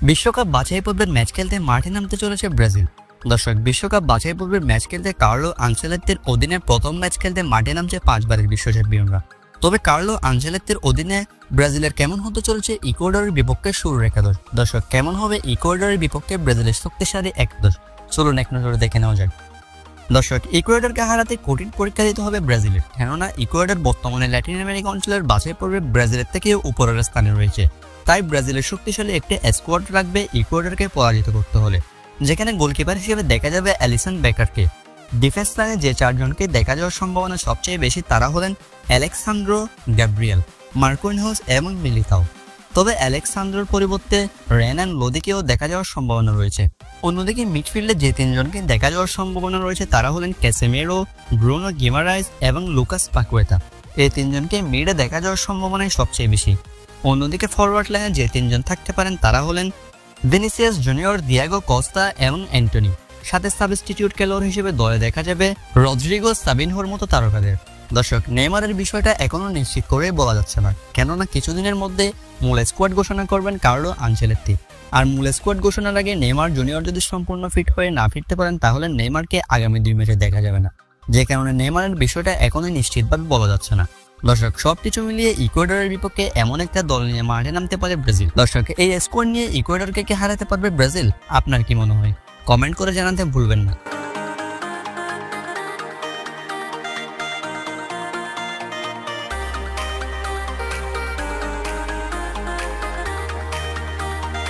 বিশ্বকাপ বাছাই পর্বের ম্যাচ খেলতে মাঠে নামতে চলেছে ব্রাজিল। দর্শক, বিশ্বকাপ বাছাই পর্বের ম্যাচ খেলতে কার্লো আনচেলত্তির অধীনে প্রথম ম্যাচ খেলতে মাঠে নামছে 5 বারের বিশ্ব চ্যাম্পিয়নরা। তবে কার্লো আনচেলত্তির অধীনে ব্রাজিলের কেমন হতে চলেছে ইকুয়েডরের বিপক্ষে শুরুর একাদশ? দর্শক, কেমন হবে ইকুয়েডরের বিপক্ষে ব্রাজিলের শক্তিশালী একাদশ? চলুন এক নজরে দেখে নেওয়া যাক। দর্শক, ইকুয়েডরকে হারাতে কঠিন পরীক্ষা দিতে হবে ব্রাজিলের, কেননা ইকুয়েডর বর্তমানে ল্যাটিন আমেরিকা অঞ্চলের বাছাই পর্বে ব্রাজিলের থেকেও উপরের স্থানে রয়েছে। তাই ব্রাজিলের শক্তিশালী একটি স্কোয়াড রাখবে ইকুয়েডরকে পরাজিত করতে হলে, যেখানে গোলকিপার হিসেবে দেখা যাবে অ্যালিসন বেকারকে। ডিফেন্স লাইনে যে 4 জনকে দেখা যাওয়ার সম্ভাবনা সবচেয়ে বেশি তারা হলেন আলেক্সান্দ্রো গ্যাব্রিয়েল, মার্কোইনহোস এবং মিলিতাও। তবে আলেক্সান্দ্রোর পরিবর্তে রেনান লোদিকেও দেখা যাওয়ার সম্ভাবনা রয়েছে। অন্যদিকে মিডফিল্ডে যে 3 জনকে দেখা যাওয়ার সম্ভাবনা রয়েছে তারা হলেন ক্যাসেমিরো, ব্রুনো গিমারাইজ এবং লুকাস পাকুয়েতা। এই 3 জনকে মিডে দেখা যাওয়ার সম্ভাবনাই সবচেয়ে বেশি। অন্যদিকে ফরওয়ার্ড লাইনে যে 3 জন থাকতে পারেন তারা হলেন ভিনিসিয়াস জুনিয়র, দিয়াগো কস্তা এবং অ্যান্টনি। সাথে সাবস্টিটিউট খেলোয়াড় হিসেবে দলে দেখা যাবে রদ্রিগো, সাবিনহোর মতো তারকাদের। দর্শক, নেইমারের বিষয়টা এখনো নিশ্চিত করে বলা যাচ্ছে না, কেননা কিছুদিনের মধ্যে মূল স্কোয়াড ঘোষণা করবেন কার্লো আনচেলত্তি। আর মূল স্কোয়াড ঘোষণার আগে নেইমার জুনিয়র যদি সম্পূর্ণ ফিট হয়ে না ফিরতে পারেন তাহলে নেইমারকে আগামী 2 ম্যাচে দেখা যাবে না, যে কারণে নেইমারের বিষয়টা এখনোই নিশ্চিতভাবে বলা যাচ্ছে না। দর্শক, সবকিছু মিলিয়ে ইকুয়েডরের বিপক্ষে এমন একটা দল নিয়ে মাঠে নামতে পারে ব্রাজিল। দর্শক, এই স্কোয়াড নিয়ে ইকুয়েডরকে কি হারাতে পারবে ব্রাজিল? আপনার কি মনে হয়? কমেন্ট করে জানাতে ভুলবেন না।